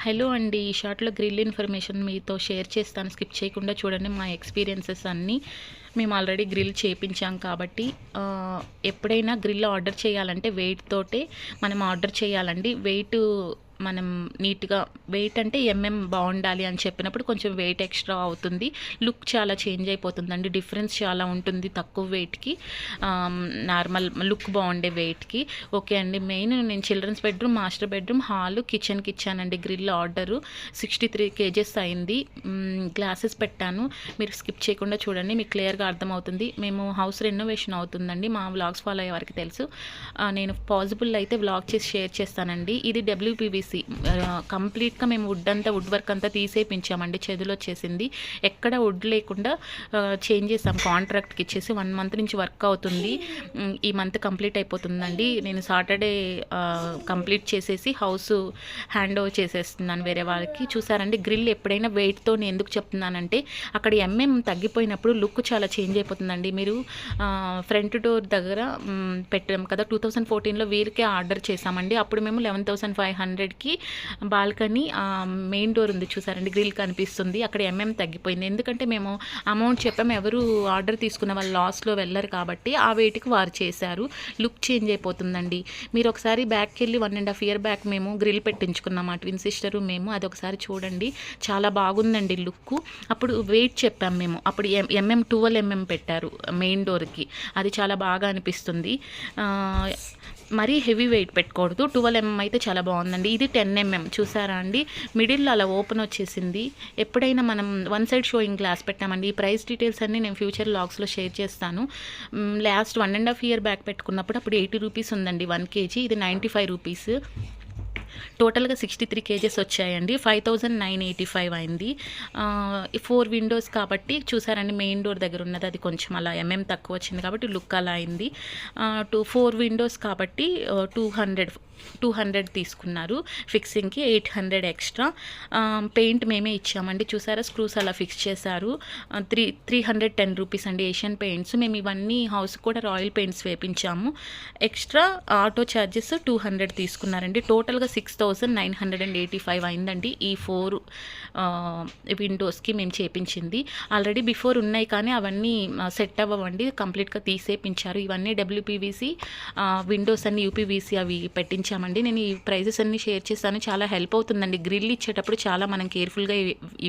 Hello అండి. ఈ షార్ట్‌లో గ్రిల్ ఇన్ఫర్మేషన్ మీతో షేర్ చేస్తాను. స్కిప్ చేయకుండా చూడండి. మా ఎక్స్‌పీరియన్సెస్ అన్నీ. మేము ఆల్రెడీ గ్రిల్ చేపించాం కాబట్టి ఎప్పుడైనా గ్రిల్ ఆర్డర్ చేయాలంటే వెయిట్ తోటే మనం ఆర్డర్ చేయాలండి. మనం నీట్‌గా వెయిట్ అంటే బావుండాలి అని చెప్పినప్పుడు కొంచెం వెయిట్ ఎక్స్ట్రా అవుతుంది. లుక్ చాలా చేంజ్ అయిపోతుందండి. డిఫరెన్స్ చాలా ఉంటుంది తక్కువ వెయిట్‌కి నార్మల్ లుక్ బాగుండే వెయిట్‌కి. ఓకే అండి. మెయిన్ నేను childrens bedroom, master bedroom, hall, కిచెన్‌కి ఇచ్చానండి గ్రిల్ ఆర్డరు. 63 కేజెస్ అయింది. గ్లాసెస్ పెట్టాను. మీరు స్కిప్ చేయకుండా చూడండి. మీకు క్లియర్‌గా అర్థమవుతుంది. మేము హౌస్ రెనోవేషన్ అవుతుందండి. మా వ్లాగ్స్ ఫాలో అయ్యే వారికి తెలుసు. నేను పాసిబుల్ అయితే వ్లాగ్ చేసి షేర్ చేస్తానండి. ఇది డబ్ల్యూపీవీసీ కంప్లీట్‌గా మేము వుడ్ వర్క్ అంతా తీసేపించామండి. చెదులొచ్చేసింది. ఎక్కడ వుడ్ లేకుండా చేంజ్ చేసాం. కాంట్రాక్ట్‌కి ఇచ్చేసి 1 మంత్ నుంచి వర్క్ అవుతుంది. ఈ మంత్ కంప్లీట్ అయిపోతుందండి. నేను సాటర్డే కంప్లీట్ చేసేసి హౌస్ హ్యాండ్ ఓవర్ చేసేస్తున్నాను వేరే వాళ్ళకి. చూసారండి గ్రిల్ ఎప్పుడైనా వెయిట్‌తో నేను ఎందుకు చెప్తున్నానంటే అక్కడ తగ్గిపోయినప్పుడు లుక్ చాలా చేంజ్ అయిపోతుందండి. మీరు ఫ్రంట్ డోర్ దగ్గర పెట్టాం కదా 2014లో వీరికే ఆర్డర్ చేసామండి. అప్పుడు మేము 11,500కి బాల్కనీ మెయిన్ డోర్ ఉంది చూసారండి. గ్రిల్ కనిపిస్తుంది. అక్కడ తగ్గిపోయింది. ఎందుకంటే మేము అమౌంట్ చెప్పాము. ఎవరు ఆర్డర్ తీసుకున్న వాళ్ళు లాస్లో వెళ్ళరు కాబట్టి ఆ వెయిట్కి వారు చేశారు. లుక్ చేంజ్ అయిపోతుందండి. మీరు ఒకసారి బ్యాక్కి వెళ్ళి 1.5 ఇయర్ బ్యాక్ మేము గ్రిల్ పెట్టించుకున్నాం మా ట్విన్ సిస్టరు మేము. అది ఒకసారి చూడండి. చాలా బాగుందండి లుక్. అప్పుడు వెయిట్ చెప్పాం మేము. అప్పుడు 12 పెట్టారు మెయిన్ డోర్కి. అది చాలా బాగా అనిపిస్తుంది. మరీ హెవీ వెయిట్ పెట్టకూడదు. 12 అయితే చాలా బాగుందండి. ఇది 10 చూసారా అండి. మిడిల్లో అలా ఓపెన్ వచ్చేసింది. ఎప్పుడైనా మనం వన్ సైడ్ షోయింగ్ గ్లాస్ పెట్టామండి. ఈ ప్రైస్ డీటెయిల్స్ అన్నీ నేను ఫ్యూచర్ లాగ్స్లో షేర్ చేస్తాను. లాస్ట్ 1.5 ఇయర్ బ్యాక్ పెట్టుకున్నప్పుడు అప్పుడు 80 రూపీస్ ఉందండి 1 కేజీ. ఇది 95 రూపీస్. టోటల్గా 63 కేజెస్ వచ్చాయండి. 5,985 అయింది. 4 విండోస్ కాబట్టి చూసారండి. మెయిన్ డోర్ దగ్గర ఉన్నది అది కొంచెం అలా తక్కువ వచ్చింది కాబట్టి లుక్ అలా అయింది. 4 విండోస్ కాబట్టి 200 తీసుకున్నారు ఫిక్సింగ్కి. 800 ఎక్స్ట్రా. పెయింట్ మేమే ఇచ్చామండి. చూసారా స్క్రూస్ అలా ఫిక్స్ చేశారు. 310 రూపీస్ అండి ఏషియన్ పెయింట్స్. మేము ఇవన్నీ హౌస్ కూడా రాయల్ పెయింట్స్ వేపించాము. ఎక్స్ట్రా ఆటో ఛార్జెస్ 200 తీసుకున్నారండి. టోటల్గా 6,985 అయిందండి ఈ 4 విండోస్కి మేము చేపించింది. ఆల్రెడీ బిఫోర్ ఉన్నాయి కానీ అవన్నీ సెట్ అవ్వండి. కంప్లీట్గా తీసేపించారు. ఇవన్నీ డబ్ల్యూపీవీసీ విండోస్ అన్ని యూపీవీసీ అవి పెట్టించామండి. నేను ఈ ప్రైజెస్ అన్ని షేర్ చేస్తాను. చాలా హెల్ప్ అవుతుందండి. గ్రిల్ ఇచ్చేటప్పుడు చాలా మనం కేర్ఫుల్గా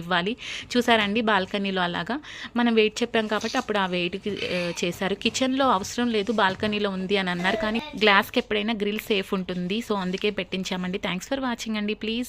ఇవ్వాలి. చూసారండి బాల్కనీలో అలాగా మనం వెయిట్ చెప్పాం కాబట్టి అప్పుడు ఆ వెయిట్కి చేశారు. కిచెన్లో అవసరం లేదు బాల్కనీలో ఉంది అని అన్నారు కానీ గ్లాస్కి ఎప్పుడైనా గ్రిల్ సేఫ్ ఉంటుంది. సో అందుకే పెట్టించామండి. థ్యాంక్స్ ఫర్ వాచింగ్ అండి. ప్లీజ్